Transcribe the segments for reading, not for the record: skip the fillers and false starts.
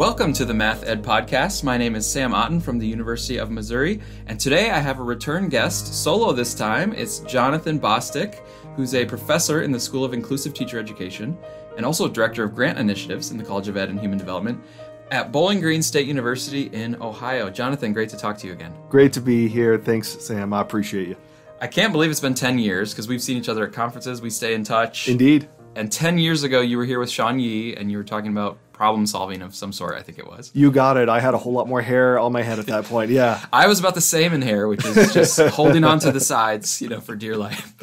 Welcome to the Math Ed Podcast. My name is Sam Otten from the University of Missouri, and today I have a return guest, solo this time. It's Jonathan Bostic, who's a professor in the School of Inclusive Teacher Education and also director of grant initiatives in the College of Ed and Human Development at Bowling Green State University in Ohio. Jonathan, great to talk to you again. Great to be here. Thanks, Sam. I appreciate you. I can't believe it's been 10 years because we've seen each other at conferences. We stay in touch. Indeed. And 10 years ago, you were here with Sean Yee, and you were talking about problem solving of some sort, I think it was. You got it. I had a whole lot more hair on my head at that point, yeah. I was about the same in hair, which is just holding on to the sides, for dear life.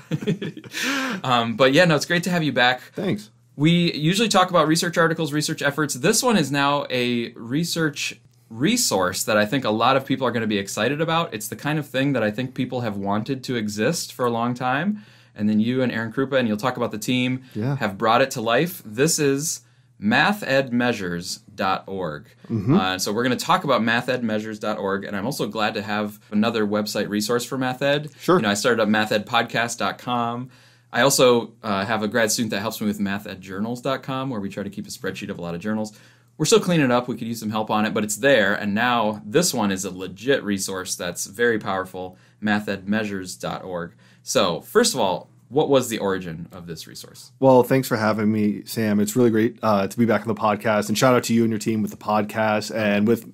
But yeah, no, it's great to have you back. Thanks. We usually talk about research articles, research efforts. This one is now a research resource that I think a lot of people are going to be excited about. It's the kind of thing that I think people have wanted to exist for a long time. And then you and Aaron Krupa, and you'll talk about the team, have brought it to life. This is mathedmeasures.org. Mm-hmm. So we're going to talk about mathedmeasures.org, and I'm also glad to have another website resource for MathEd. Sure. I started up mathedpodcast.com. I also have a grad student that helps me with mathedjournals.com, where we try to keep a spreadsheet of a lot of journals. We're still cleaning it up. We could use some help on it, but it's there. And now this one is a legit resource that's very powerful, mathedmeasures.org. So first of all, what was the origin of this resource? Well, thanks for having me, Sam. It's really great to be back on the podcast. And shout out to you and your team with the podcast and with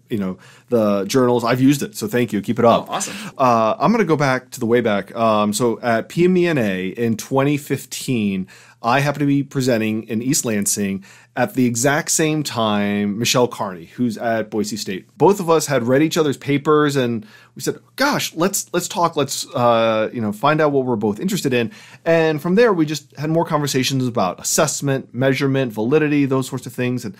the journals. I've used it, so thank you. Keep it up. Oh, awesome. I'm going to go back to the way back. So at PMENA in 2015, I happened to be presenting in East Lansing at the exact same time Michelle Carney, who's at Boise State. Both of us had read each other's papers, and we said, "Gosh, let's talk. Let's find out what we're both interested in." And from there, we just had more conversations about assessment, measurement, validity, those sorts of things, and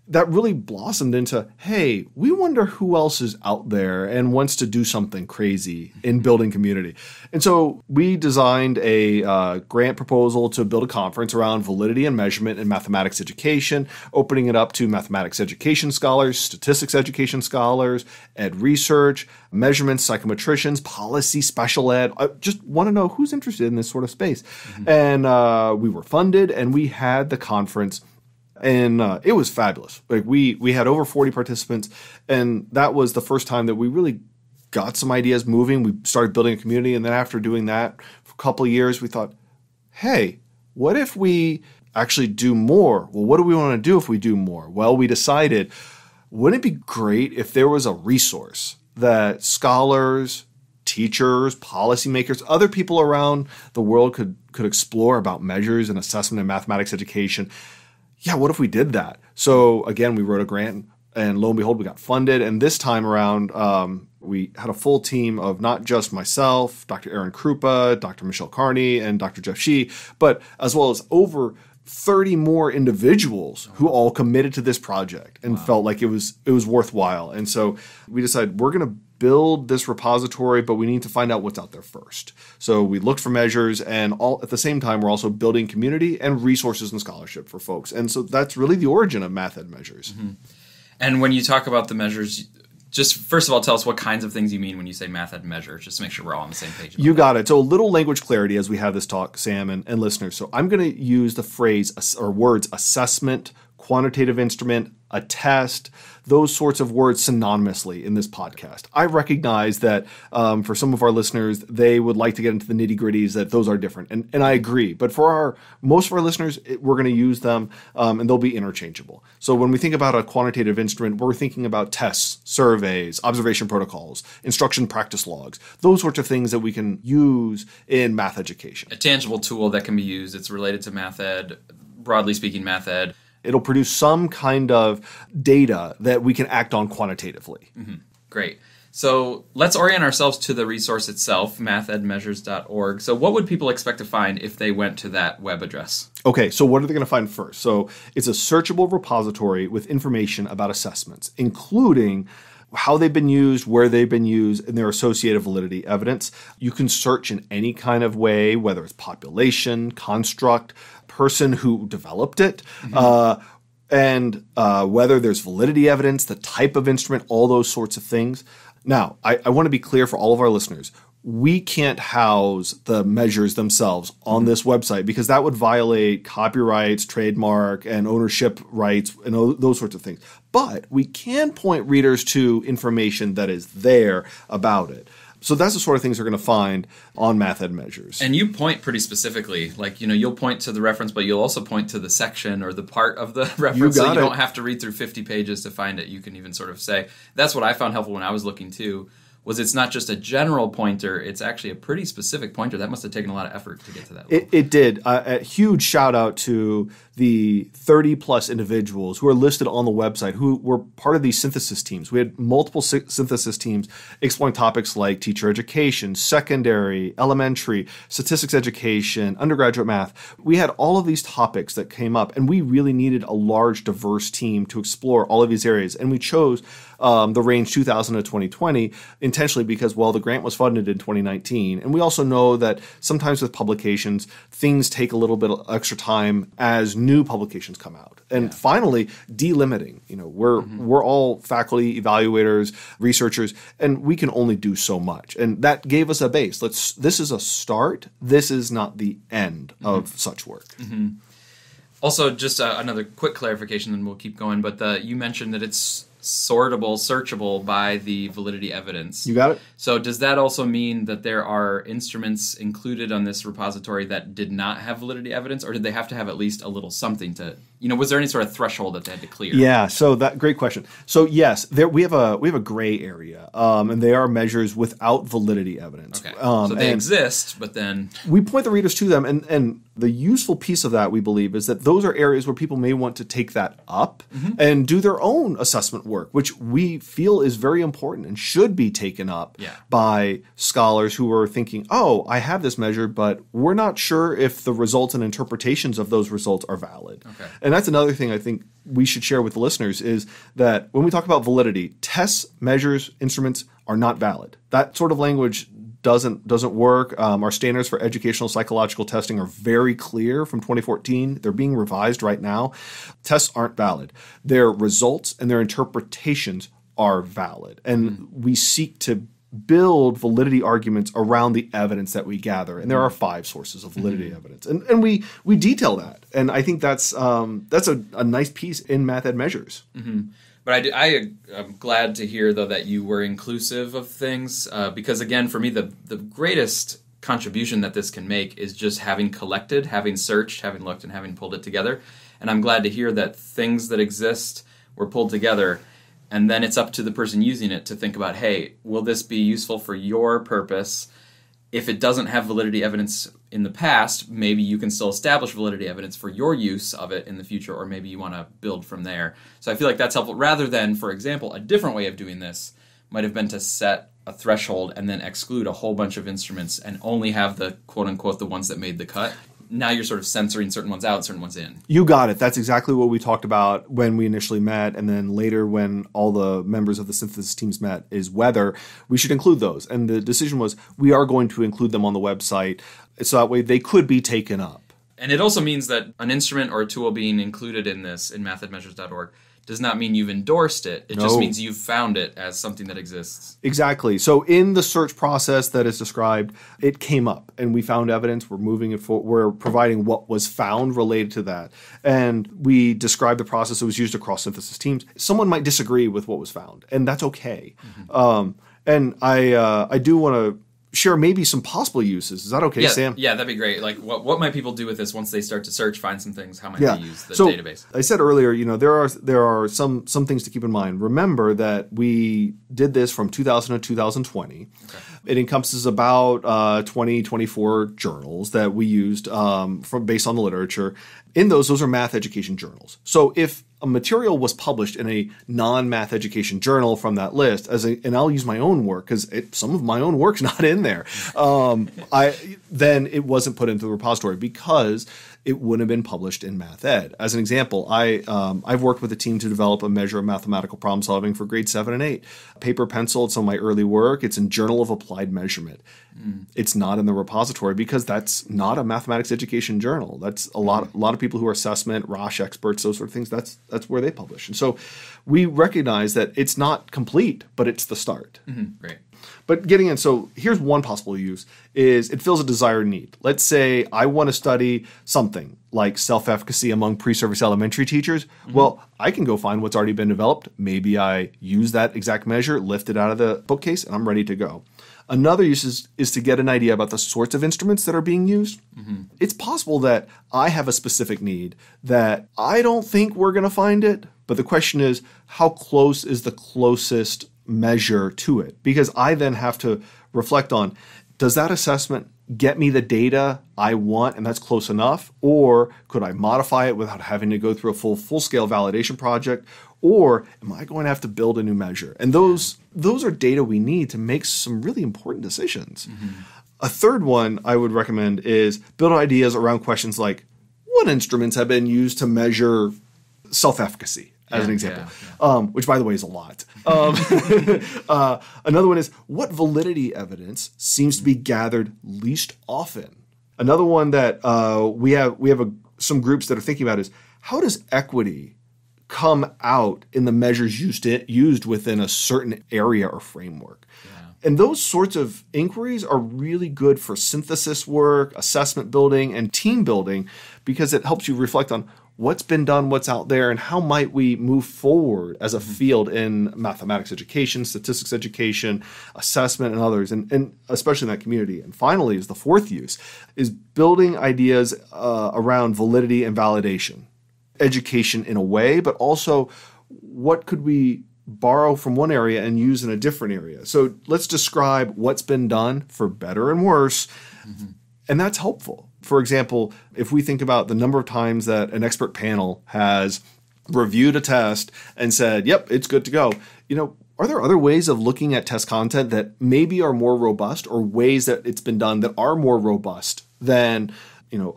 that really blossomed into, hey, we wonder who else is out there and wants to do something crazy in building community. And so we designed a grant proposal to build a conference around validity and measurement in mathematics education, opening it up to mathematics education scholars, statistics education scholars, ed research, measurements, psychometricians, policy, special ed. I just want to know who's interested in this sort of space. Mm-hmm. And we were funded, and we had the conference. And it was fabulous. Like we had over 40 participants, and that was the first time that we really got some ideas moving. We started building a community, and then after doing that for a couple of years, we thought, hey, what if we actually do more? Well, what do we want to do if we do more? Well, we decided, wouldn't it be great if there was a resource that scholars, teachers, policymakers, other people around the world could explore about measures and assessment in mathematics education? Yeah, what if we did that? So again, we wrote a grant, and lo and behold, we got funded. And this time around, we had a full team of not just myself, Dr. Aaron Krupa, Dr. Michelle Carney, and Dr. Jeff Shee, but as well as over 30 more individuals who all committed to this project and felt like it was worthwhile. And so we decided we're going to build this repository, but we need to find out what's out there first. So we looked for measures, and all at the same time, we're also building community and resources and scholarship for folks. And so that's really the origin of MathEd Measures. Mm-hmm. And when you talk about the measures, just first of all, tell us what kinds of things you mean when you say MathEd Measures, just to make sure we're all on the same page. You got it. So a little language clarity as we have this talk, Sam and listeners. So I'm going to use the phrase or words assessment, quantitative instrument, a test, those sorts of words synonymously in this podcast. I recognize that for some of our listeners, they would like to get into the nitty-gritties, that those are different. And I agree. But for most of our listeners, we're going to use them, and they'll be interchangeable. So when we think about a quantitative instrument, we're thinking about tests, surveys, observation protocols, instruction practice logs, those sorts of things that we can use in math education. A tangible tool that can be used. It's related to math ed, broadly speaking, math ed. It'll produce some kind of data that we can act on quantitatively. Mm-hmm. Great. So let's orient ourselves to the resource itself, mathedmeasures.org. So what would people expect to find if they went to that web address? Okay, so what are they going to find first? So it's a searchable repository with information about assessments, including how they've been used, where they've been used, and their associated validity evidence. You can search in any kind of way, whether it's population, construct, person who developed it, and whether there's validity evidence, the type of instrument, all those sorts of things. Now, I want to be clear for all of our listeners. we can't house the measures themselves on this website because that would violate copyrights, trademark, and ownership rights and those sorts of things. But we can point readers to information that is there about it. So that's the sort of things they're going to find on MathEd measures. And you point pretty specifically. Like, you'll point to the reference, but you'll also point to the section or the part of the reference. So you don't have to read through 50 pages to find it. You can even sort of say, that's what I found helpful when I was looking too, was it's not just a general pointer, it's actually a pretty specific pointer. That must have taken a lot of effort to get to that level. It did. A huge shout out to the 30-plus individuals who are listed on the website who were part of these synthesis teams. We had multiple synthesis teams exploring topics like teacher education, secondary, elementary, statistics education, undergraduate math. We had all of these topics that came up, and we really needed a large, diverse team to explore all of these areas. And we chose the range 2000 to 2020 intentionally because, well, the grant was funded in 2019. And we also know that sometimes with publications, things take a little bit of extra time as new publications come out. And finally, delimiting. We're all faculty, evaluators, researchers, and we can only do so much. And that gave us a base. This is a start. This is not the end of such work. Also, just another quick clarification, and we'll keep going. But you mentioned that it's sortable, searchable by the validity evidence. You got it? So does that also mean that there are instruments included on this repository that did not have validity evidence, or did they have to have at least a little something to, was there any sort of threshold that they had to clear? Yeah, so great question. So yes, we have a gray area, and they are measures without validity evidence. Okay, so they exist, but then we point the readers to them, and the useful piece of that, we believe, is that those are areas where people may want to take that up and do their own assessment work, which we feel is very important and should be taken up by scholars who are thinking, oh, I have this measure, but we're not sure if the results and interpretations of those results are valid. Okay. And that's another thing I think we should share with the listeners is that when we talk about validity, tests, measures, instruments are not valid. That sort of language doesn't work. Our standards for educational psychological testing are very clear from 2014. They're being revised right now. Tests aren't valid. Their results and their interpretations are valid. And we seek to build validity arguments around the evidence that we gather. And there are 5 sources of validity evidence. And we detail that. And I think that's a nice piece in MathEd measures. But I am glad to hear, though, that you were inclusive of things, because, again, for me, the greatest contribution that this can make is just having collected, having searched, having looked, and having pulled it together. And I'm glad to hear that things that exist were pulled together, and then it's up to the person using it to think about, hey, will this be useful for your purpose? If it doesn't have validity evidence in the past, maybe you can still establish validity evidence for your use of it in the future, or maybe you want to build from there. So I feel like that's helpful, rather than, for example, a different way of doing this might have been to set a threshold and then exclude a whole bunch of instruments and only have the quote-unquote the ones that made the cut. Now you're sort of censoring certain ones out, certain ones in. You got it. That's exactly what we talked about when we initially met, and then later when all the members of the synthesis teams met, is whether we should include those. And the decision was we are going to include them on the website, so that way they could be taken up. And it also means that an instrument or a tool being included in this, in mathedmeasures.org, does not mean you've endorsed it. It just means you've found it as something that exists. Exactly. So in the search process that is described, it came up and we found evidence. We're moving it forward. We're providing what was found related to that. And we described the process that was used across synthesis teams. Someone might disagree with what was found, and that's okay. And I do want to share maybe some possible uses. Is that okay, Sam? Yeah, that'd be great. Like, what might people do with this once they start to search, find some things? How might they use the database? I said earlier, there are some things to keep in mind. Remember that we did this from 2000 to 2020. Okay. It encompasses about 24 journals that we used based on the literature. In those are math education journals. So if a material was published in a non-math education journal from that list, and I'll use my own work because some of my own work's not in there, then it wasn't put into the repository because it wouldn't have been published in MathEd. As an example, I've worked with a team to develop a measure of mathematical problem solving for grades 7 and 8. Paper, pencil, it's some of my early work. It's in Journal of Applied Measurement. It's not in the repository because that's not a mathematics education journal. That's a lot of people who are assessment, Rosh experts, those sort of things. That's where they publish. And so we recognize that it's not complete, but it's the start. Great. But getting in, so here's one possible use, is it fills a desired need. Let's say I want to study something like self-efficacy among pre-service elementary teachers. Well, I can go find what's already been developed. Maybe I use that exact measure, lift it out of the bookcase, and I'm ready to go. Another use is to get an idea about the sorts of instruments that are being used. It's possible that I have a specific need that I don't think we're going to find it, but the question is, how close is the closest measure to it? Because I then have to reflect on, does that assessment get me the data I want and that's close enough? Or could I modify it without having to go through a full-scale validation project? Or am I going to have to build a new measure? And those are data we need to make some really important decisions. A third one I would recommend is build ideas around questions like, what instruments have been used to measure self-efficacy, as an example, which, by the way, is a lot. Another one is, what validity evidence seems to be gathered least often? Another one that we have some groups that are thinking about is, how does equity come out in the measures used within a certain area or framework? And those sorts of inquiries are really good for synthesis work, assessment building, and team building, because it helps you reflect on what's been done, what's out there, and how might we move forward as a field in mathematics education, statistics education, assessment, and others, and especially in that community. And finally, is the fourth use, is building ideas around validity and validation. Education in a way, but also what could we borrow from one area and use in a different area. So let's describe what's been done for better and worse, and that's helpful. For example, if we think about the number of times that an expert panel has reviewed a test and said, yep, it's good to go, are there other ways of looking at test content that maybe are more robust, or ways that it's been done that are more robust than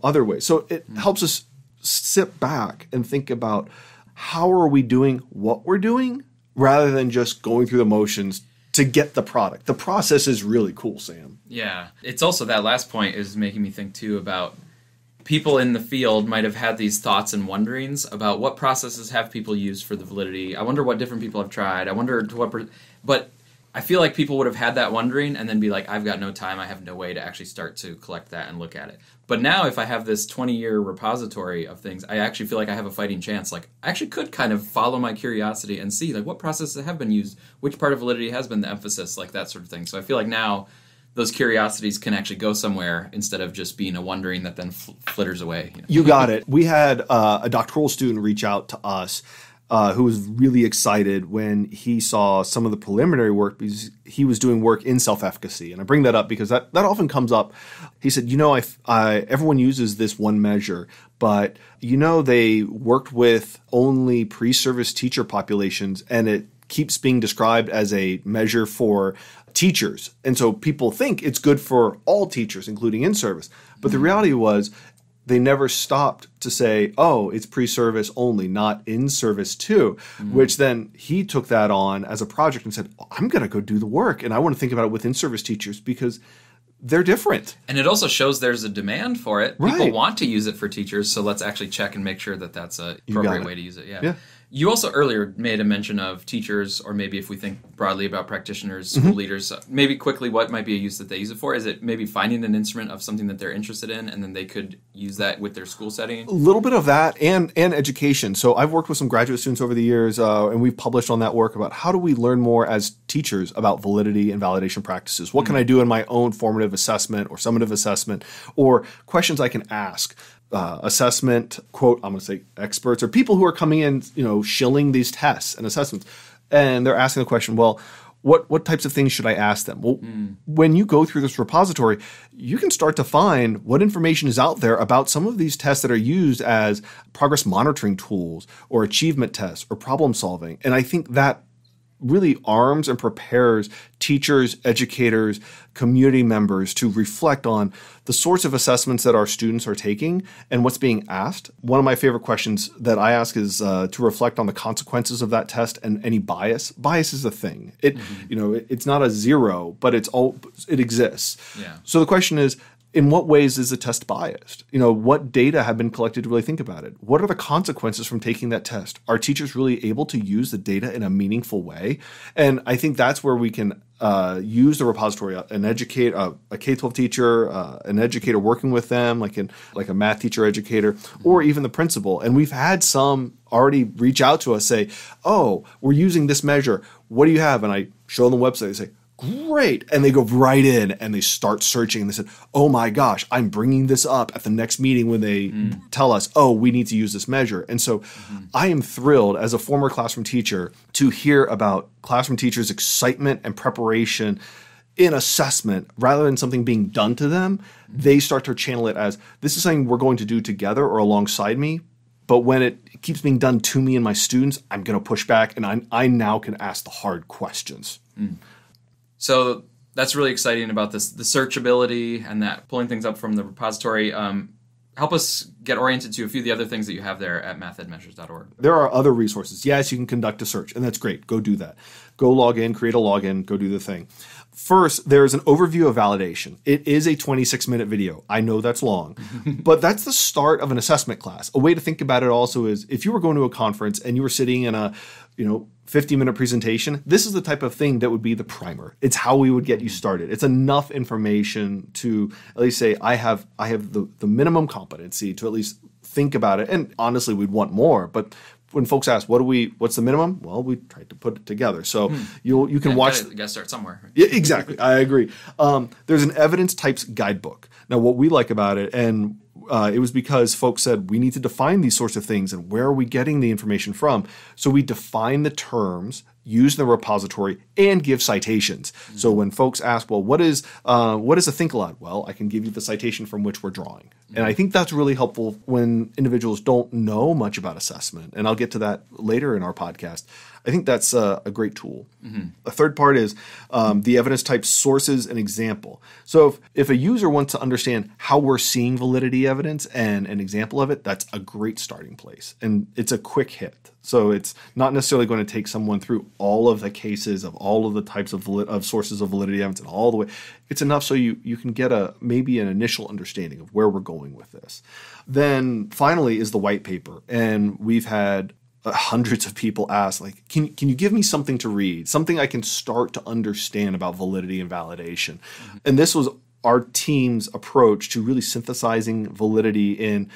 other ways? So it helps us sit back and think about, how are we doing what we're doing, rather than just going through the motions to get the product. The process is really cool, Sam. Yeah. It's also, that last point is making me think too about people in the field might have had these thoughts and wonderings about what processes have people used for the validity. I wonder what different people have tried. I wonder to what but I feel like people would have had that wondering and then be like, I've got no time, I have no way to actually start to collect that and look at it. But now if I have this 20-year repository of things, I actually feel like I have a fighting chance. Like, I actually could kind of follow my curiosity and see, like, what processes have been used, which part of validity has been the emphasis, like that sort of thing. So I feel like now those curiosities can actually go somewhere instead of just being a wondering that then flitters away. You got it. We had a doctoral student reach out to us who was really excited when he saw some of the preliminary work, because he was doing work in self-efficacy. And I bring that up because that often comes up. He said, everyone uses this one measure, but they worked with only pre-service teacher populations, and it keeps being described as a measure for teachers. And so people think it's good for all teachers, including in-service. But the reality was, they never stopped to say, oh, it's pre-service only, not in-service too, which then he took that on as a project and said, I'm going to go do the work. And I want to think about it with in-service teachers because they're different. And it also shows there's a demand for it. Right. People want to use it for teachers, so let's actually check and make sure that that's an appropriate way to use it. Yeah. You also earlier made a mention of teachers, or maybe if we think broadly about practitioners, school leaders, maybe quickly what might be a use that they use it for? Is it maybe finding an instrument of something that they're interested in and then they could use that with their school setting? A little bit of that and education. So I've worked with some graduate students over the years and we've published on that work about how do we learn more as teachers about validity and validation practices? What can I do in my own formative assessment or summative assessment, or questions I can ask? Assessment, quote, I'm going to say experts, or people who are coming in, shilling these tests and assessments. And they're asking the question, well, what types of things should I ask them? Well, when you go through this repository, you can start to find what information is out there about some of these tests that are used as progress monitoring tools or achievement tests or problem solving. And I think that really arms and prepares teachers, educators, community members to reflect on the sorts of assessments that our students are taking and what's being asked. One of my favorite questions that I ask is to reflect on the consequences of that test and any bias. Bias is a thing. It's not a zero, but it exists. Yeah. So the question is, in what ways is the test biased? What data have been collected to really think about it? What are the consequences from taking that test? Are teachers really able to use the data in a meaningful way? And I think that's where we can use the repository, a K-12 teacher, an educator working with them, like a math teacher educator, or even the principal. And we've had some already reach out to us, say, oh, we're using this measure. What do you have? And I show them the website. They say, great. And they go right in and they start searching. And they said, oh my gosh, I'm bringing this up at the next meeting when they tell us, oh, we need to use this measure. And so I am thrilled as a former classroom teacher to hear about classroom teachers' excitement and preparation in assessment rather than something being done to them. They start to channel it as, this is something we're going to do together or alongside me. But when it keeps being done to me and my students, I'm going to push back, and I now can ask the hard questions. So that's really exciting about this, the searchability and that pulling things up from the repository. Help us get oriented to a few of the other things that you have there at mathedmeasures.org. There are other resources. Yes, you can conduct a search, and that's great. Go do that. Go log in, create a login, go do the thing. First, there's an overview of validation. It is a 26-minute video. I know that's long, but that's the start of an assessment class. A way to think about it also is if you were going to a conference and you were sitting in a 50-minute presentation, this is the type of thing that would be the primer. It's how we would get you started. It's enough information to at least say, I have the minimum competency to at least think about it. And honestly, we'd want more, but when folks ask, what's the minimum? Well, we tried to put it together. So you can watch. You got to start somewhere. Yeah, exactly. I agree. There's an evidence types guidebook. Now, what we like about it, and it was because folks said we need to define these sorts of things and where are we getting the information from? So we define the terms, use the repository, and give citations. So when folks ask, well, what is a think aloud? Well, I can give you the citation from which we're drawing. And I think that's really helpful when individuals don't know much about assessment. And I'll get to that later in our podcast. I think that's a great tool. A third part is the evidence type sources and example. So if a user wants to understand how we're seeing validity evidence and an example of it, that's a great starting place. And it's a quick hit. So it's not necessarily going to take someone through all of the cases of all of the types of sources of validity evidence and all the way. It's enough so you can get maybe an initial understanding of where we're going with this. Then finally is the white paper. And we've had hundreds of people ask, like, can you give me something to read, something I can start to understand about validity and validation? And this was our team's approach to really synthesizing validity in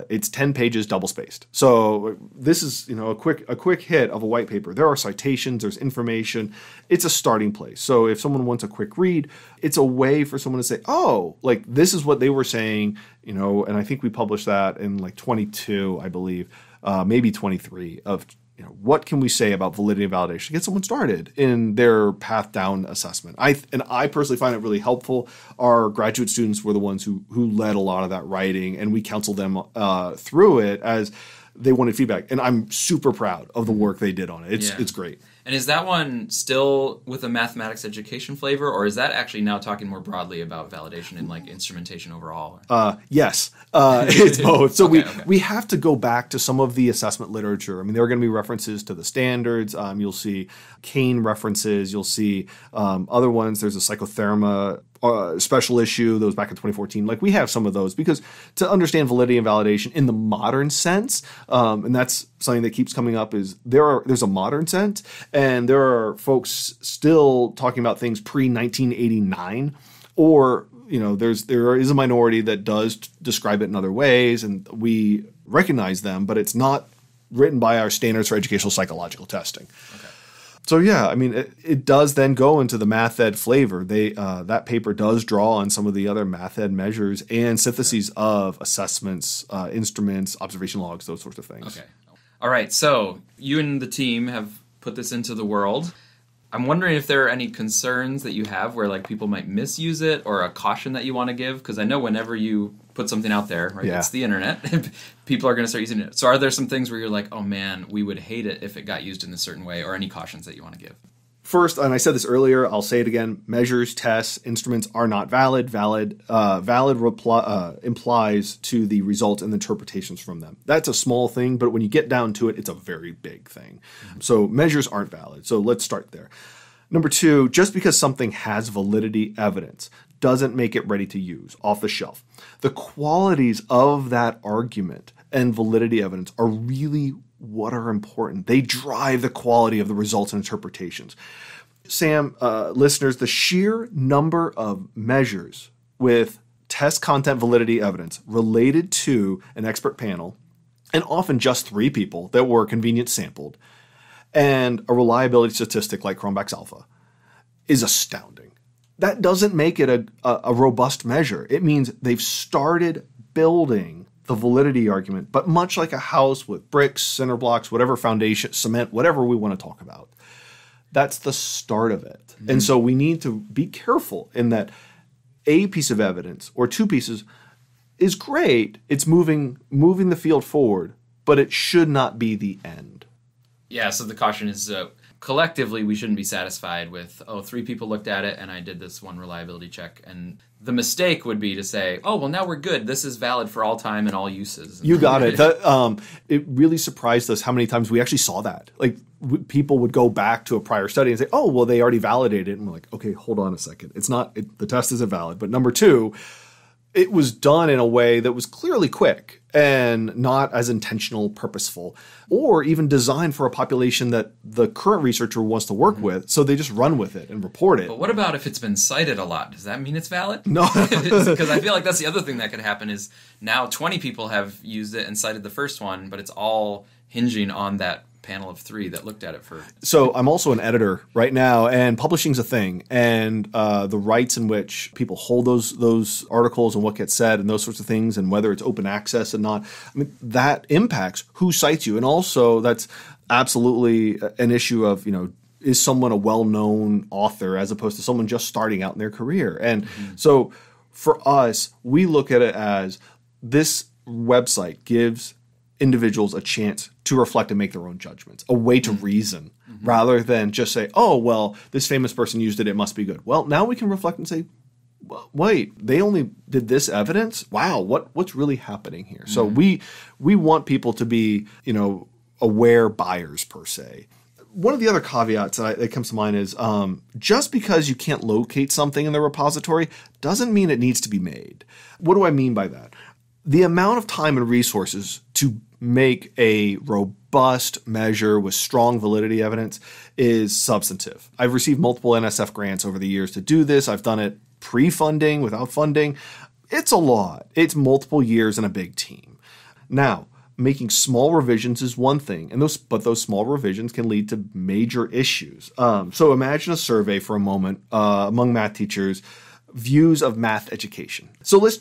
it's 10 pages double spaced. So this is a quick hit of a white paper. There are citations, there's information. It's a starting place. So if someone wants a quick read, it's a way for someone to say, oh, like this is what they were saying, and I think we published that in like 22, I believe, maybe 23 of what can we say about validity and validation to get someone started in their path down assessment. I personally find it really helpful. Our graduate students were the ones who led a lot of that writing, and we counseled them through it as they wanted feedback. And I'm super proud of the work they did on it. It's great. And is that one still with a mathematics education flavor, or is that actually now talking more broadly about validation and like instrumentation overall? Yes, it's both. So we have to go back to some of the assessment literature. I mean, there are going to be references to the standards. You'll see Kane references. You'll see other ones. There's a psychotherma special issue that was back in 2014. Like we have some of those because to understand validity and validation in the modern sense, and that's something that keeps coming up, is there's a modern sense, and there are folks still talking about things pre-1989, or there is a minority that does describe it in other ways, and we recognize them, but it's not written by our standards for educational psychological testing. Okay. So yeah, I mean, it does then go into the math ed flavor. That paper does draw on some of the other math ed measures and syntheses of assessments, instruments, observation logs, those sorts of things. Okay. All right. So you and the team have put this into the world. I'm wondering if there are any concerns that you have where like people might misuse it, or a caution that you want to give, because I know whenever you put something out there, right, it's the internet, people are going to start using it. So are there some things where you're like, oh man, we would hate it if it got used in a certain way, or any cautions that you want to give? First, and I said this earlier, I'll say it again, measures, tests, instruments are not valid. Valid implies to the results and the interpretations from them. That's a small thing, but when you get down to it, it's a very big thing. So measures aren't valid. So let's start there. Number two, just because something has validity evidence doesn't make it ready to use off the shelf. The qualities of that argument and validity evidence are really what are important. They drive the quality of the results and interpretations. Sam, listeners, the sheer number of measures with test content validity evidence related to an expert panel, and often just 3 people that were convenient sampled, and a reliability statistic like Cronbach's alpha, is astounding. That doesn't make it a robust measure. It means they've started building the validity argument, but much like a house with bricks, cinder blocks, whatever foundation, cement, whatever we want to talk about, that's the start of it. Mm-hmm. And so we need to be careful in that a piece of evidence or 2 pieces is great. It's moving the field forward, but it should not be the end. Yeah, so the caution is collectively we shouldn't be satisfied with, 3 people looked at it and I did this one reliability check. And the mistake would be to say, oh, well, now we're good. This is valid for all time and all uses. You got it. It really surprised us how many times we actually saw that. Like people would go back to a prior study and say, oh, well, they already validated it. And we're like, okay, hold on a second. The test isn't valid. But number 2, it was done in a way that was clearly quick and not as intentional, purposeful, or even designed for a population that the current researcher wants to work with. So they just run with it and report it. But what about if it's been cited a lot? Does that mean it's valid? No. Because I feel like that's the other thing that could happen is now 20 people have used it and cited the first one, but it's all hinging on that panel of 3 that looked at it for. So I'm also an editor right now, and publishing's a thing, and the rights in which people hold those articles and what gets said and those sorts of things, and whether it's open access and not, I mean, that impacts who cites you. And also that's absolutely an issue of, is someone a well-known author as opposed to someone just starting out in their career? And so for us, we look at it as this website gives individuals a chance to reflect and make their own judgments, a way to reason, rather than just say, oh, well, this famous person used it, it must be good. Well, now we can reflect and say, wait, they only did this evidence? Wow, what's really happening here? So we want people to be, aware buyers per se. One of the other caveats that comes to mind is just because you can't locate something in the repository doesn't mean it needs to be made. What do I mean by that? The amount of time and resources to make a robust measure with strong validity evidence is substantive. I've received multiple NSF grants over the years to do this. I've done it pre-funding, without funding. It's a lot. It's multiple years and a big team. Now, making small revisions is one thing, but those small revisions can lead to major issues. So imagine a survey for a moment among math teachers, views of math education. So let's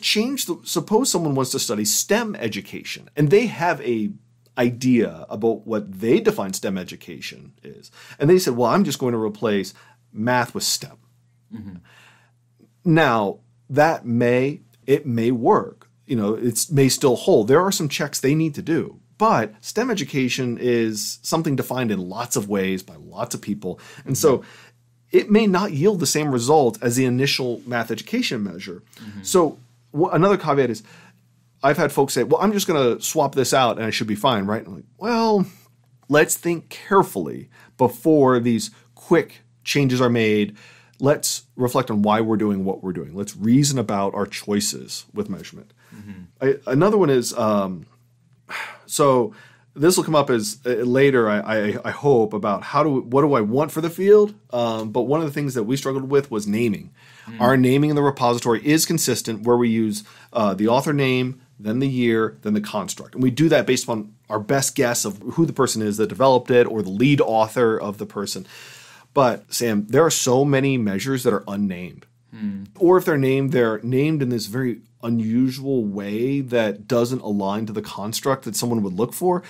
suppose someone wants to study STEM education, and they have a idea about what they define STEM education is. And they said, well, I'm just going to replace math with STEM. Mm-hmm. Now, it may work. It may still hold. There are some checks they need to do. But STEM education is something defined in lots of ways by lots of people. And so it may not yield the same result as the initial math education measure. Mm-hmm. So another caveat is I've had folks say, well, I'm just going to swap this out and I should be fine, right? And I'm like, well, let's think carefully before these quick changes are made. Let's reflect on why we're doing what we're doing. Let's reason about our choices with measurement. Mm-hmm. Another one is, so this will come up as later, I hope, about what do I want for the field. But one of the things that we struggled with was naming. Mm. Our naming in the repository is consistent, where we use the author name, then the year, then the construct. And we do that based on our best guess of who the person is that developed it or the lead author of the person. But Sam, there are so many measures that are unnamed. Or if they're named in this very unusual way that doesn't align to the construct that someone would look for.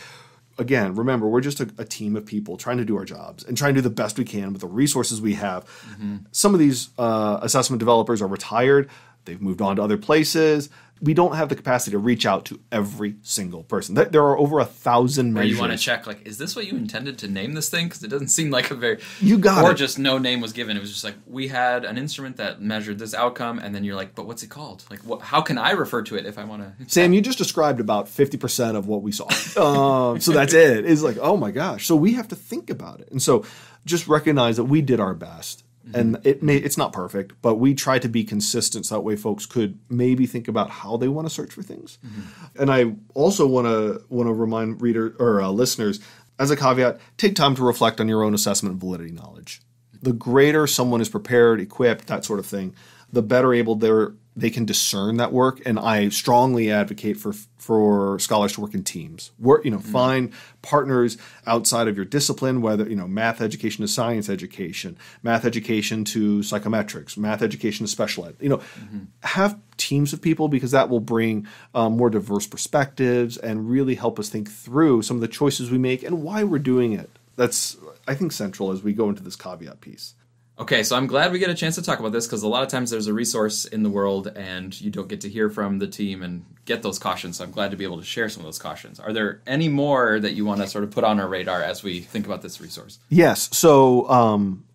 Again, remember, we're just a team of people trying to do our jobs and trying to do the best we can with the resources we have. Mm-hmm. Some of these assessment developers are retired. They've moved on to other places. We don't have the capacity to reach out to every single person. There are over 1,000 measures. Or you want to check, is this what you intended to name this thing? Because it doesn't seem like a very... You got or it. Just no name was given. It was just like, we had an instrument that measured this outcome, and then you're like, but what's it called? How can I refer to it if I want to... Sam, you just described about 50% of what we saw. So that's it. It's like, oh my gosh. So we have to think about it. And so just recognize that we did our best. And it's not perfect, but we try to be consistent so that way folks could maybe think about how they want to search for things. Mm-hmm. And I also want to remind listeners, as a caveat, take time to reflect on your own assessment and validity knowledge. the greater someone is prepared, equipped, that sort of thing, the better able they can discern that work. And I strongly advocate for scholars to work in teams. Find partners outside of your discipline, whether, math education to science education, math education to psychometrics, math education to special ed. Have teams of people, because that will bring more diverse perspectives and really help us think through some of the choices we make and why we're doing it. That's, I think, central as we go into this caveat piece. Okay, so I'm glad we get a chance to talk about this, because a lot of times there's a resource in the world and you don't get to hear from the team and get those cautions. So I'm glad to be able to share some of those cautions. Are there any more that you want to sort of put on our radar as we think about this resource? Yes. So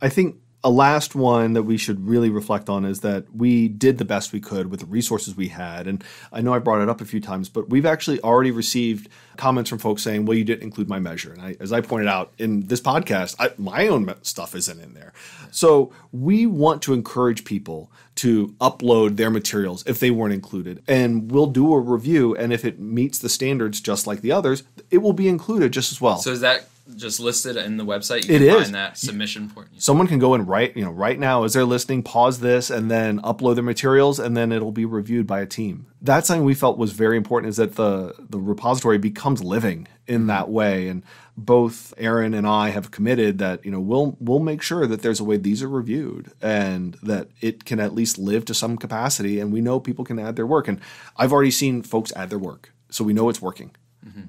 I think a last one that we should really reflect on is that we did the best we could with the resources we had. And I know I brought it up a few times, but we've actually already received comments from folks saying, well, you didn't include my measure. And as I pointed out in this podcast, my own stuff isn't in there. So we want to encourage people to upload their materials if they weren't included. And we'll do a review. And if it meets the standards just like the others, it will be included just as well. So is that just listed in the website? You can find that submission for you. Someone can go and right now as they're listening, pause this and then upload their materials, and then it'll be reviewed by a team. That's something we felt was very important, is that the repository becomes living in that way. And both Aaron and I have committed that we'll make sure that there's a way these are reviewed and that it can at least live to some capacity. And we know people can add their work, and I've already seen folks add their work, so we know it's working. Mm-hmm.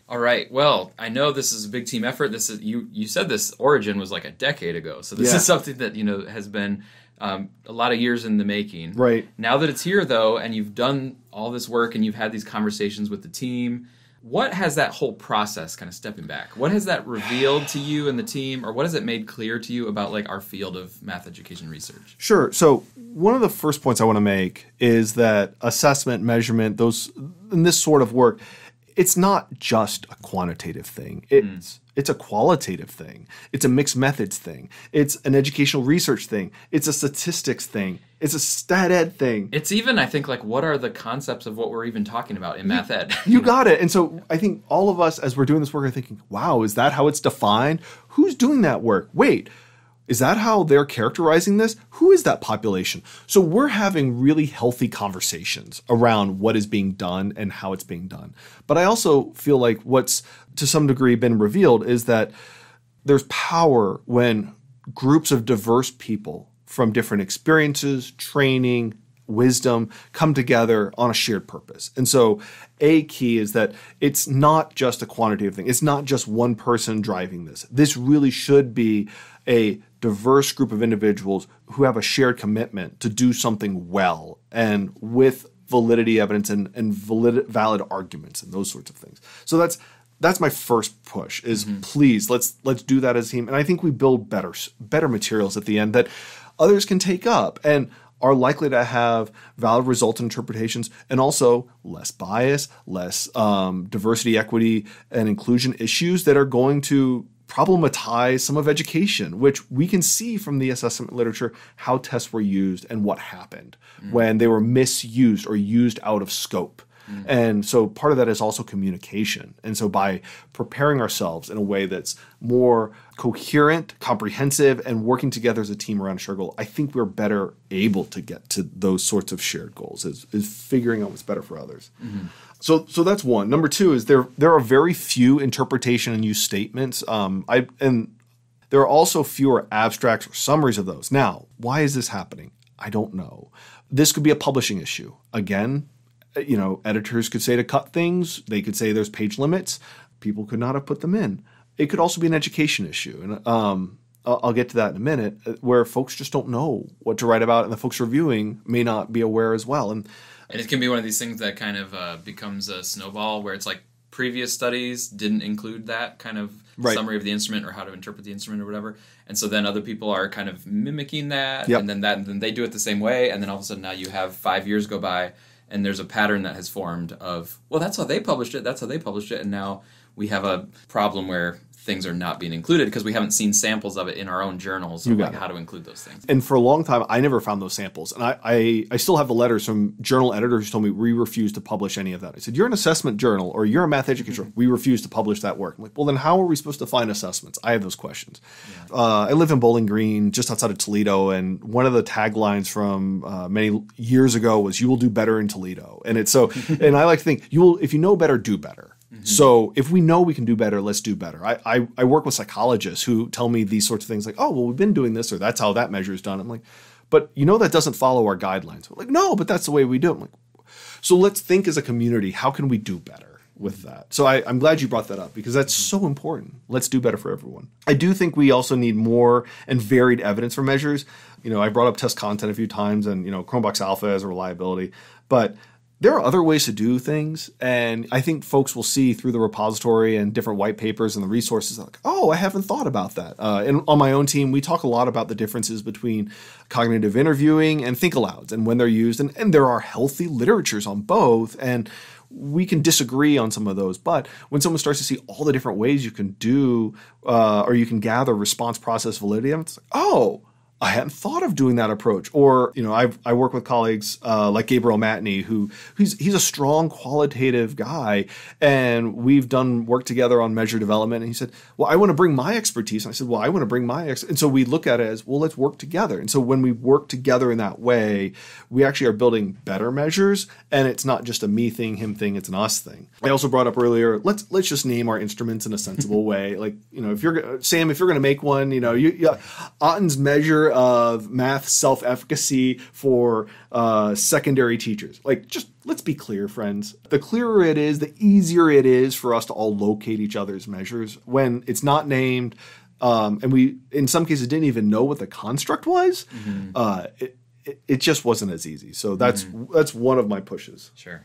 All right. Well, I know this is a big team effort. This is you said this origin was like a decade ago, so this is something that has been a lot of years in the making. Right. Now that it's here, though, and you've done all this work and you've had these conversations with the team, what has that whole process, kind of stepping back, what has that revealed to you and the team, or what has it made clear to you about like our field of math education research? Sure. So one of the first points I want to make is that assessment, measurement, and this sort of work, it's not just a quantitative thing. It's a qualitative thing. It's a mixed methods thing. It's an educational research thing. It's a statistics thing. It's a stat ed thing. It's even, I think, like, what are the concepts of what we're even talking about in math ed? You got it. And so I think all of us, as we're doing this work, are thinking, wow, is that how it's defined? Who's doing that work? Wait, is that how they're characterizing this? Who is that population? So we're having really healthy conversations around what is being done and how it's being done. But I also feel like what's to some degree been revealed is that there's power when groups of diverse people from different experiences, training, wisdom come together on a shared purpose. And so a key is that it's not just a quantitative thing. It's not just one person driving this. This really should be a diverse group of individuals who have a shared commitment to do something well and with validity evidence and valid arguments and those sorts of things. So that's my first push is please let's do that as a team. And I think we build better materials at the end that others can take up and are likely to have valid result interpretations and also less bias, less diversity, equity, and inclusion issues that are going to problematize some of education, which we can see from the assessment literature how tests were used and what happened when they were misused or used out of scope. And so part of that is also communication. And so by preparing ourselves in a way that's more coherent, comprehensive, and working together as a team around a shared goal, I think we're better able to get to those sorts of shared goals, is figuring out what's better for others. So that's one. Number two is there are very few interpretation and use statements. And there are also fewer abstracts or summaries of those. Now, why is this happening? I don't know. This could be a publishing issue. Again, editors could say to cut things. They could say there's page limits. People could not have put them in. It could also be an education issue. And I'll get to that in a minute, where folks just don't know what to write about, and the folks reviewing may not be aware as well. And it can be one of these things that kind of becomes a snowball, where it's like previous studies didn't include that kind of summary of the instrument or how to interpret the instrument or whatever. And so then other people are kind of mimicking that, and then they do it the same way. And then all of a sudden now you have 5 years go by, and there's a pattern that has formed of, well, that's how they published it, and now we have a problem where things are not being included because we haven't seen samples of it in our own journals of like how to include those things. And for a long time, I never found those samples. And I still have the letters from journal editors who told me we refuse to publish any of that. I said, you're an assessment journal or you're a math education. We refuse to publish that work. I'm like, well, then how are we supposed to find assessments? I have those questions. Yeah. I live in Bowling Green, just outside of Toledo. And one of the taglines from many years ago was, you will do better in Toledo. And it's so, and I like to think, if you know better, do better. So if we know we can do better, let's do better. I work with psychologists who tell me these sorts of things like, oh, well, we've been doing this or that's how that measure is done. I'm like, but that doesn't follow our guidelines. We're like, no, but that's the way we do it. I'm like, so let's think as a community, how can we do better with that? So I'm glad you brought that up because that's so important. Let's do better for everyone. I do think we also need more and varied evidence for measures. I brought up test content a few times and, Chromebox Alpha as a reliability, but there are other ways to do things, and I think folks will see through the repository and different white papers and the resources like, oh, I haven't thought about that. And on my own team, we talk a lot about the differences between cognitive interviewing and think alouds and when they're used, and there are healthy literatures on both, and we can disagree on some of those. But when someone starts to see all the different ways you can do or you can gather response process validity, it's like, oh, I hadn't thought of doing that approach. Or, I work with colleagues like Gabriel Matney, he's a strong qualitative guy, and we've done work together on measure development. And he said, well, I want to bring my expertise. And I said, well, I want to bring my expertise. And so we look at it as, well, let's work together. And so when we work together in that way, we actually are building better measures, and it's not just a me thing, him thing, it's an us thing. I also brought up earlier, let's just name our instruments in a sensible way. Like, if you're going to make one, Otten's measure of math self-efficacy for secondary teachers. Like, just let's be clear, friends. The clearer it is, the easier it is for us to all locate each other's measures when it's not named. And we, in some cases, didn't even know what the construct was. It just wasn't as easy. So that's one of my pushes. Sure.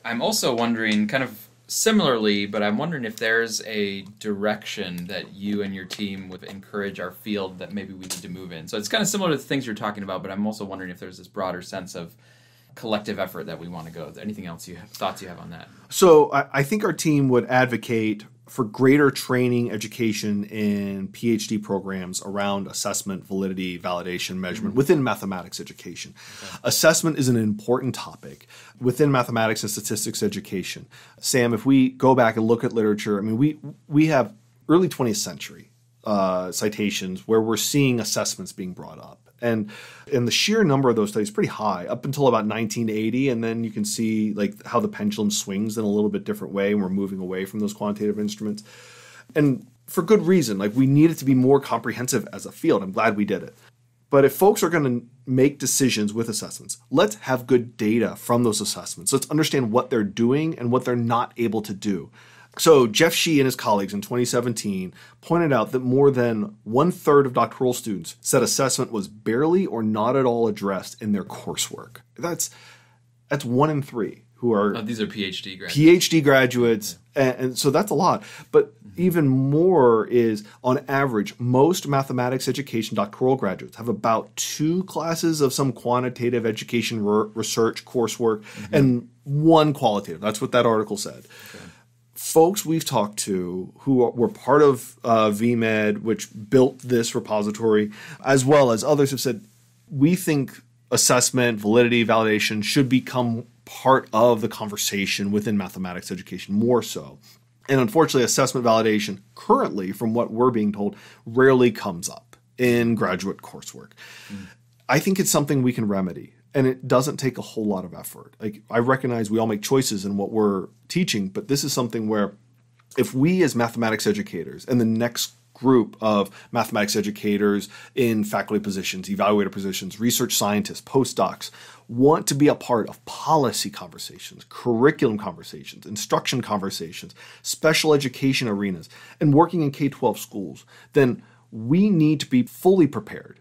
I'm also wondering, kind of similarly, but I'm wondering if there's a direction that you and your team would encourage our field that maybe we need to move in. So it's kind of similar to the things you're talking about, but I'm also wondering if there's this broader sense of collective effort that we want to go. Anything else thoughts you have on that? So I think our team would advocate for greater training, education in PhD programs around assessment, validity, validation, measurement within mathematics education. Okay. Assessment is an important topic within mathematics and statistics education. Sam, if we go back and look at literature, I mean, we have early 20th century citations where we're seeing assessments being brought up. And the sheer number of those studies is pretty high up until about 1980. And then you can see like how the pendulum swings in a little bit different way. And we're moving away from those quantitative instruments. And for good reason, like we need it to be more comprehensive as a field. I'm glad we did it. But if folks are going to make decisions with assessments, let's have good data from those assessments. Let's understand what they're doing and what they're not able to do. So Jeff Shee and his colleagues in 2017 pointed out that more than 1/3 of doctoral students said assessment was barely or not at all addressed in their coursework. That's 1 in 3 who are... these are PhD graduates. PhD graduates, and so that's a lot. But even more is, on average, most mathematics education doctoral graduates have about 2 classes of some quantitative education research coursework and 1 qualitative. That's what that article said. Okay. Folks we've talked to who were part of VMed, which built this repository, as well as others have said, we think assessment, validity, validation should become part of the conversation within mathematics education more so. And unfortunately, assessment validation currently, from what we're being told, rarely comes up in graduate coursework. I think it's something we can remedy. And it doesn't take a whole lot of effort. Like, I recognize we all make choices in what we're teaching, but this is something where if we as mathematics educators and the next group of mathematics educators in faculty positions, evaluator positions, research scientists, postdocs, want to be a part of policy conversations, curriculum conversations, instruction conversations, special education arenas, and working in K-12 schools, then we need to be fully prepared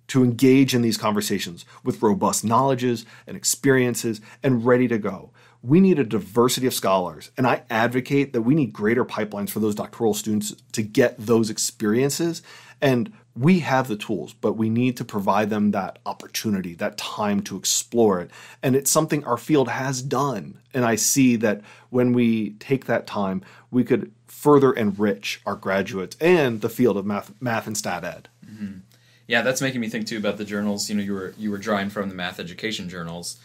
to engage in these conversations with robust knowledges and experiences and ready to go. We need a diversity of scholars, and I advocate that we need greater pipelines for those doctoral students to get those experiences. And we have the tools, but we need to provide them that opportunity, that time to explore it. And it's something our field has done. And I see that when we take that time, we could further enrich our graduates and the field of math and stat ed. Yeah, that's making me think too about the journals. You were drawing from the math education journals,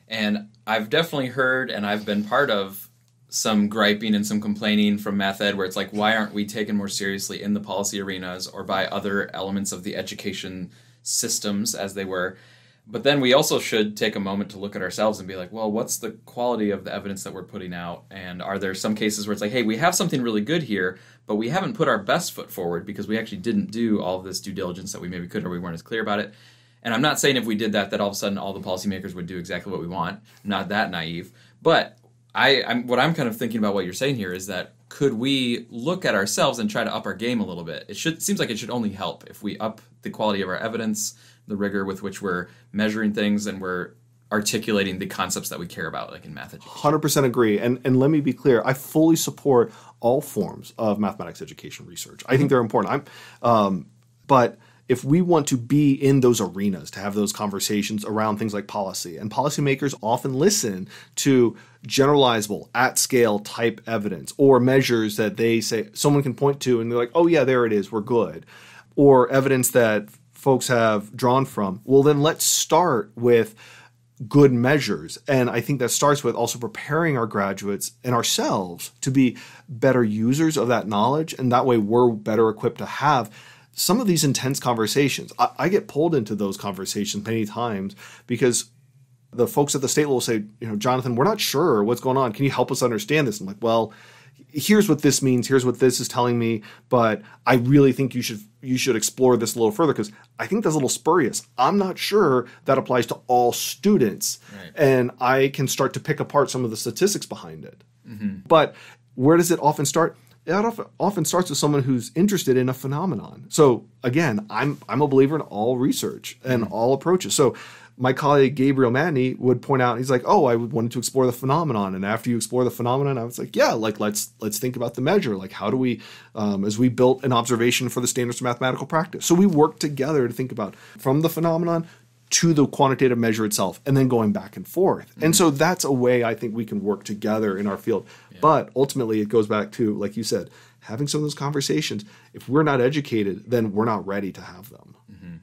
and I've definitely heard, and I've been part of some griping and some complaining from math ed, where it's like, why aren't we taken more seriously in the policy arenas or by other elements of the education systems as they were? But then we also should take a moment to look at ourselves and be like, well, what's the quality of the evidence that we're putting out? And are there some cases where it's like, hey, we have something really good here, but we haven't put our best foot forward because we actually didn't do all of this due diligence that we maybe could, or we weren't as clear about it. And I'm not saying if we did that all of a sudden all the policymakers would do exactly what we want. I'm not that naive. But what I'm kind of thinking about what you're saying here is that could we look at ourselves and try to up our game a little bit? It seems like it should only help if we up the quality of our evidence, the rigor with which we're measuring things, and we're articulating the concepts that we care about, like in math education. 100% agree. And let me be clear, I fully support all forms of mathematics education research. I think they're important. But if we want to be in those arenas, to have those conversations around things like policy, and policymakers often listen to generalizable, at-scale type evidence or measures that they say someone can point to and they're like, oh yeah, there it is, we're good. Or evidence that folks have drawn from, well, then let's start with good measures. And I think that starts with also preparing our graduates and ourselves to be better users of that knowledge. And that way we're better equipped to have some of these intense conversations. I get pulled into those conversations many times because the folks at the state level say, Jonathan, we're not sure what's going on. Can you help us understand this? I'm like, well, here's what this means. Here's what this is telling me. But I really think you should explore this a little further because I think that's a little spurious. I'm not sure that applies to all students. Right. And I can start to pick apart some of the statistics behind it. Mm-hmm. But where does it often start? It often starts with someone who's interested in a phenomenon. So again, I'm a believer in all research and all approaches. So my colleague Gabriel Madney would point out, he's like, oh, I wanted to explore the phenomenon. And after you explore the phenomenon, I was like, yeah, like let's think about the measure. Like how do we, as we built an observation for the standards of mathematical practice. So we worked together to think about from the phenomenon to the quantitative measure itself, and then going back and forth. Mm-hmm. And so that's a way I think we can work together in our field. Yeah. But ultimately it goes back to, like you said, having some of those conversations. If we're not educated, then we're not ready to have them. Mm-hmm.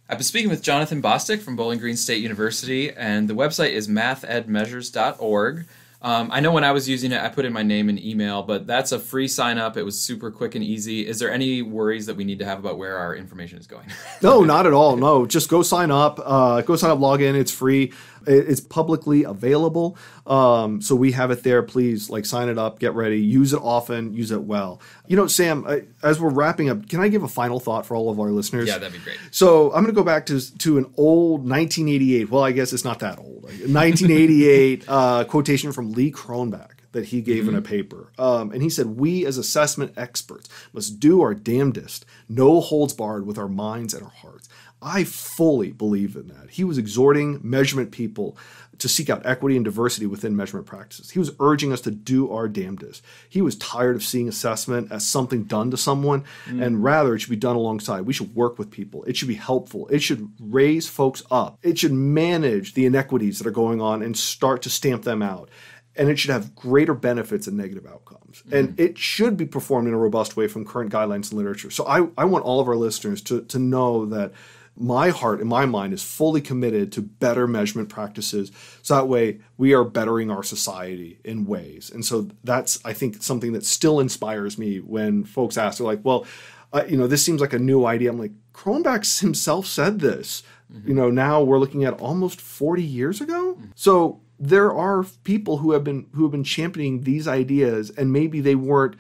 I've been speaking with Jonathan Bostic from Bowling Green State University, and the website is mathedmeasures.org. I know when I was using it, I put in my name and email, but that's a free sign up. It was super quick and easy. Is there any worries that we need to have about where our information is going? No, not at all. No, just go sign up. Log in. It's free. It's publicly available. So we have it there. Please sign it up, get ready, use it often, use it well. Sam, as we're wrapping up, can I give a final thought for all of our listeners? Yeah, that'd be great. So I'm going to go back to an old 1988. Well, I guess it's not that old. 1988 quotation from Lee Cronbach that he gave in a paper. And he said, we as assessment experts must do our damnedest, no holds barred with our minds and our hearts. I fully believe in that. He was exhorting measurement people to seek out equity and diversity within measurement practices. He was urging us to do our damnedest. He was tired of seeing assessment as something done to someone, and rather it should be done alongside. We should work with people. It should be helpful. It should raise folks up. It should manage the inequities that are going on and start to stamp them out. And it should have greater benefits and negative outcomes. And it should be performed in a robust way from current guidelines and literature. So I want all of our listeners to know that my heart and my mind is fully committed to better measurement practices. So that way we are bettering our society in ways. And so that's, I think, something that still inspires me when folks ask, they're like, well, this seems like a new idea. I'm like, Cronbach himself said this. Now we're looking at almost 40 years ago. So there are people who have been championing these ideas, and maybe they weren't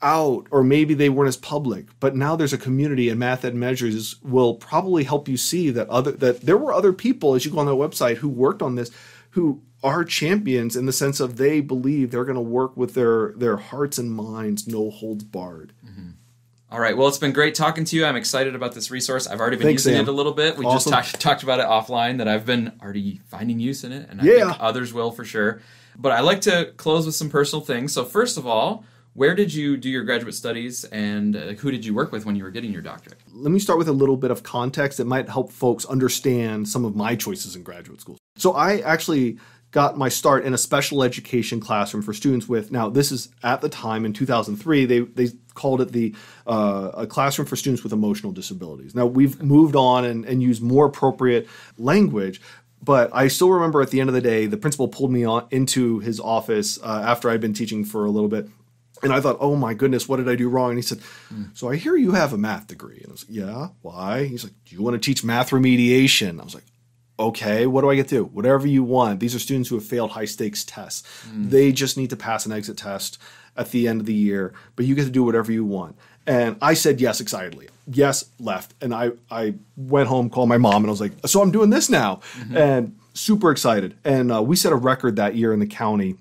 out, or maybe they weren't as public, but now there's a community, and Math Ed Measures will probably help you see that there were other people, as you go on their website, who worked on this, who are champions in the sense of they believe they're going to work with their hearts and minds, no holds barred. Mm-hmm. All right. Well, it's been great talking to you. I'm excited about this resource. I've already been using it a little bit. We just talked about it offline, that I've been already finding use in it, and I think others will for sure. But I like to close with some personal things. So first of all, where did you do your graduate studies, and who did you work with when you were getting your doctorate? Let me start with a little bit of context that might help folks understand some of my choices in graduate school. So I actually got my start in a special education classroom for students with, now this is at the time in 2003, they called it a classroom for students with emotional disabilities. Now we've moved on and used more appropriate language, but I still remember at the end of the day, the principal pulled me into his office after I'd been teaching for a little bit. And I thought, oh my goodness, what did I do wrong? And he said, so I hear you have a math degree. And I was like, yeah, why? He's like, do you want to teach math remediation? I was like, okay, what do I get to do? Whatever you want. These are students who have failed high stakes tests. They just need to pass an exit test at the end of the year, but you get to do whatever you want. And I said yes excitedly. Yes, left. And I went home, called my mom, and I was like, so I'm doing this now. And super excited. And we set a record that year in the county.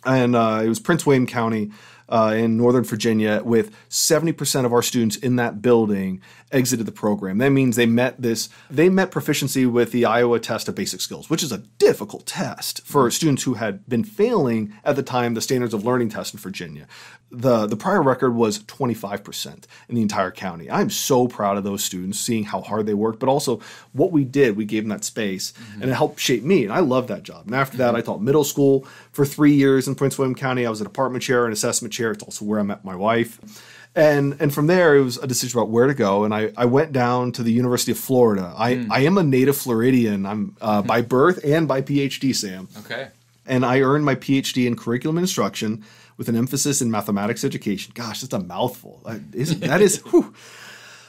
And it was Prince William County in Northern Virginia, with 70% of our students in that building exited the program. That means they met proficiency with the Iowa Test of Basic Skills, which is a difficult test for students who had been failing at the time the Standards of Learning test in Virginia. The prior record was 25% in the entire county. I'm so proud of those students, seeing how hard they worked, but also what we did. We gave them that space, and it helped shape me, and I loved that job. And after that, I taught middle school for 3 years in Prince William County. I was a department chair and assessment chair. It's also where I met my wife. And from there, it was a decision about where to go. And I went down to the University of Florida. I am a native Floridian. I'm by birth and by PhD, Sam. Okay. And I earned my PhD in curriculum instruction with an emphasis in mathematics education. Gosh, that's a mouthful. That is, whew.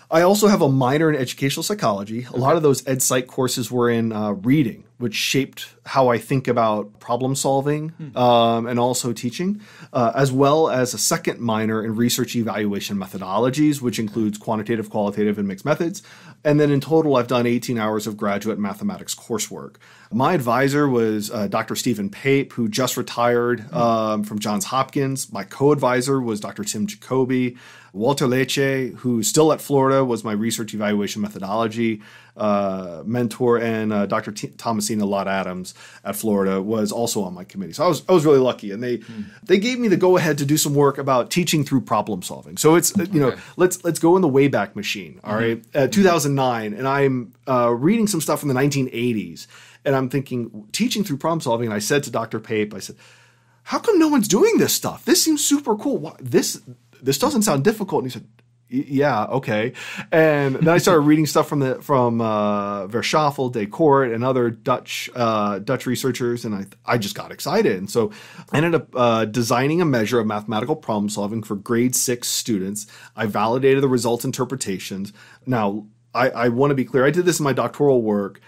I also have a minor in educational psychology. A lot of those ed psych courses were in reading, which shaped how I think about problem solving and also teaching, as well as a second minor in research evaluation methodologies, which includes quantitative, qualitative, and mixed methods. And then in total, I've done 18 hours of graduate mathematics coursework. My advisor was Dr. Stephen Pape, who just retired from Johns Hopkins. My co-advisor was Dr. Tim Jacoby. Walter Leche, who's still at Florida, was my research evaluation methodology mentor, and Dr. Thomasina Lott Adams at Florida was also on my committee. So I was really lucky, and they gave me the go ahead to do some work about teaching through problem solving. So it's let's go in the Wayback Machine. All right, 2009, and I'm reading some stuff from the 1980s, and I'm thinking teaching through problem solving. And I said to Dr. Pape, I said, "How come no one's doing this stuff? This seems super cool. This doesn't sound difficult." And he said, "Yeah, okay." And then I started reading stuff from Verschaffel, Descourt, and other Dutch researchers, and I just got excited. And so I ended up designing a measure of mathematical problem solving for grade 6 students. I validated the results interpretations. Now, I want to be clear. I did this in my doctoral work.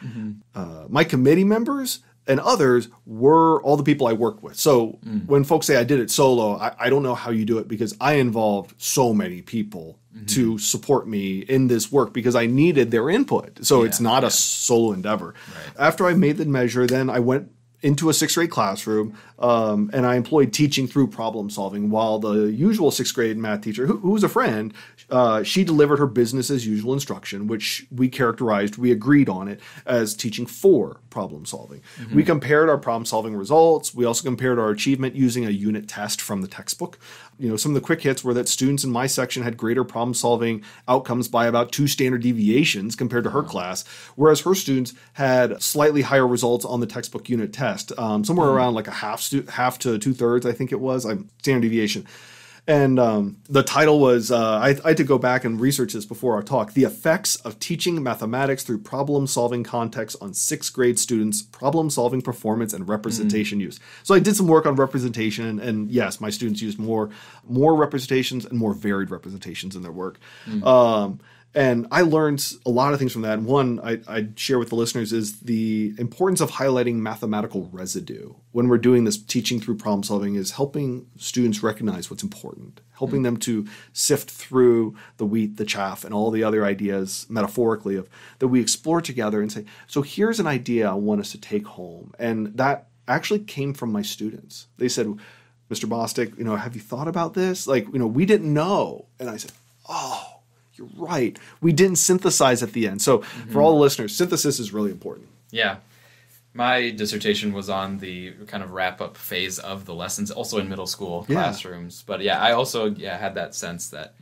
My committee members and others were all the people I work with. So when folks say I did it solo, I don't know how you do it, because I involved so many people to support me in this work because I needed their input. So it's not a solo endeavor. Right. After I made the measure, then I went into a 6th grade classroom, and I employed teaching through problem solving, while the usual 6th grade math teacher, who was a friend, she delivered her business as usual instruction, which we agreed on it as teaching for problem solving. We compared our problem solving results. We also compared our achievement using a unit test from the textbook. Some of the quick hits were that students in my section had greater problem solving outcomes by about 2 standard deviations compared to her class, whereas her students had slightly higher results on the textbook unit test, somewhere around like a half to 2/3, I think it was, standard deviation. And the title was, I had to go back and research this before our talk, The Effects of Teaching Mathematics Through Problem-Solving Contexts on 6th Grade Students' Problem-Solving Performance and Representation Use. So I did some work on representation, and yes, my students used more representations and more varied representations in their work. And I learned a lot of things from that. And one I'd share with the listeners is the importance of highlighting mathematical residue. When we're doing this teaching through problem solving, is helping students recognize what's important, helping them to sift through the wheat, the chaff, and all the other ideas metaphorically that we explore together and say, so here's an idea I want us to take home. And that actually came from my students. They said, "Mr. Bostic, have you thought about this? We didn't know." And I said, "Oh, you're right. We didn't synthesize at the end." So for all the listeners, synthesis is really important. Yeah. My dissertation was on the kind of wrap-up phase of the lessons, also in middle school classrooms. But I also had that sense that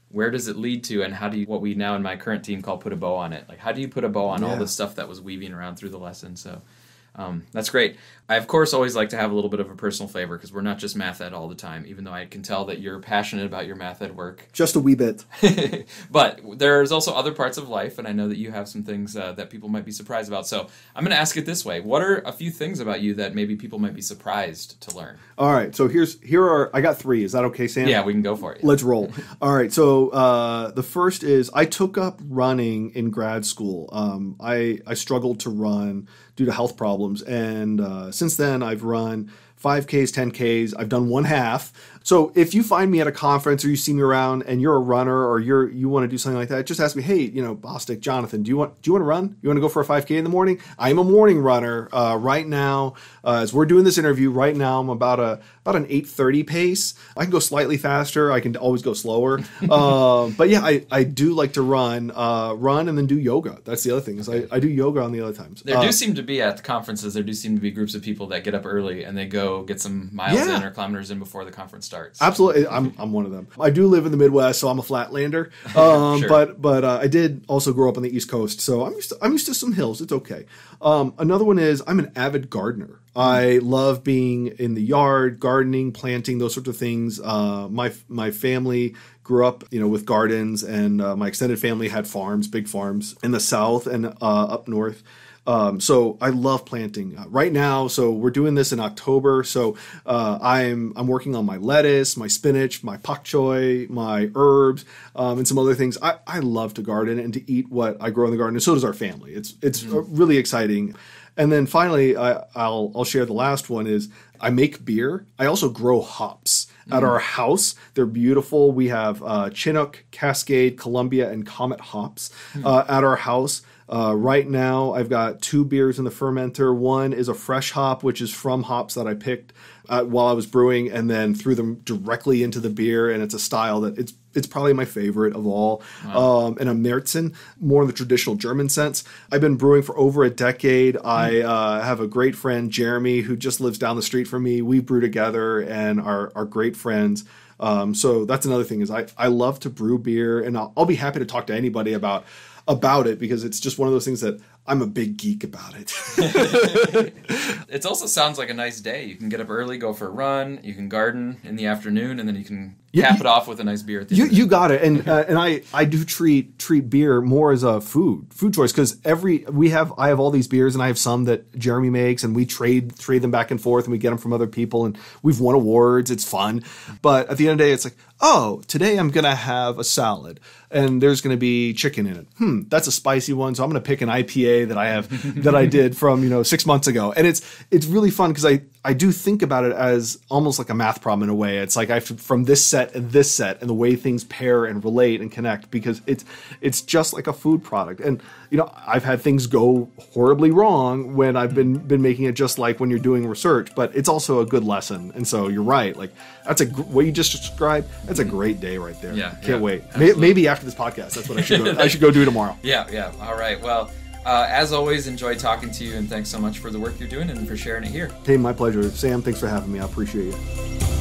where does it lead to, and how do you, what we now in my current team call put a bow on it? Like, how do you put a bow on all the stuff that was weaving around through the lesson? So That's great. I, of course, always like to have a little bit of a personal flavor because we're not just math ed all the time, even though I can tell that you're passionate about your math ed work. Just a wee bit. But there's also other parts of life, and I know that you have some things that people might be surprised about. So I'm going to ask it this way. What are a few things about you that maybe people might be surprised to learn? All right, so I got 3. Is that okay, Sam? Yeah, we can go for it. Let's roll. All right, so the first is I took up running in grad school. I struggled to run due to health problems, and since then I've run 5Ks, 10Ks. I've done 1/2. So if you find me at a conference or you see me around and you're a runner or you want to do something like that, just ask me, hey, Bostic, Jonathan, do you want to run? You want to go for a 5K in the morning? I'm a morning runner right now. As we're doing this interview right now, I'm about an 8:30 pace. I can go slightly faster. I can always go slower. But yeah, I do like to run and then do yoga. That's the other thing is I do yoga on the other times. There do seem to be at the conferences, there do seem to be groups of people that get up early and they go get some miles in or kilometers in before the conference starts. Absolutely, I'm one of them. I do live in the Midwest, so I'm a flatlander. Sure. But I did also grow up on the East Coast, so I'm used to some hills. It's okay. Another one is I'm an avid gardener. I love being in the yard, gardening, planting, those sorts of things. My family grew up, with gardens, and my extended family had farms, big farms in the South and up north. So I love planting right now. So we're doing this in October. So I'm working on my lettuce, my spinach, my pak choi, my herbs, and some other things. I love to garden and to eat what I grow in the garden. And so does our family. It's really exciting. And then finally, I'll share the last one is I make beer. I also grow hops. At our house, they're beautiful. We have Chinook, Cascade, Columbia, and Comet hops at our house. Right now, I've got 2 beers in the fermenter. One is a fresh hop, which is from hops that I picked while I was brewing and then threw them directly into the beer. And it's a style that it's probably my favorite of all. Wow. And a Märzen, more in the traditional German sense. I've been brewing for over a decade. I have a great friend, Jeremy, who just lives down the street from me. We brew together and are great friends. So that's another thing is I love to brew beer, and I'll be happy to talk to anybody about it because it's just one of those things that I'm a big geek about it. It also sounds like a nice day. You can get up early, go for a run, you can garden in the afternoon, and then you can cap it off with a nice beer at the end. You got it. And I do treat beer more as a food choice because I have all these beers and I have some that Jeremy makes and we trade them back and forth and we get them from other people and we've won awards. It's fun. But at the end of the day, it's like, oh, today I'm going to have a salad and there's going to be chicken in it. That's a spicy one. So I'm going to pick an IPA that I did from, 6 months ago. And it's really fun because I do think about it as almost like a math problem in a way. It's like I have to, from this set and this set and the way things pair and relate and connect because it's just like a food product. And, I've had things go horribly wrong when I've been making it just like when you're doing research, but it's also a good lesson. And so you're right. Like what you just described, that's a great day right there. Yeah. Can't wait. Maybe after this podcast, that's what I should go. I should go do tomorrow. Yeah. All right. Well, as always, enjoy talking to you, and thanks so much for the work you're doing and for sharing it here. Hey, my pleasure. Sam, thanks for having me. I appreciate you.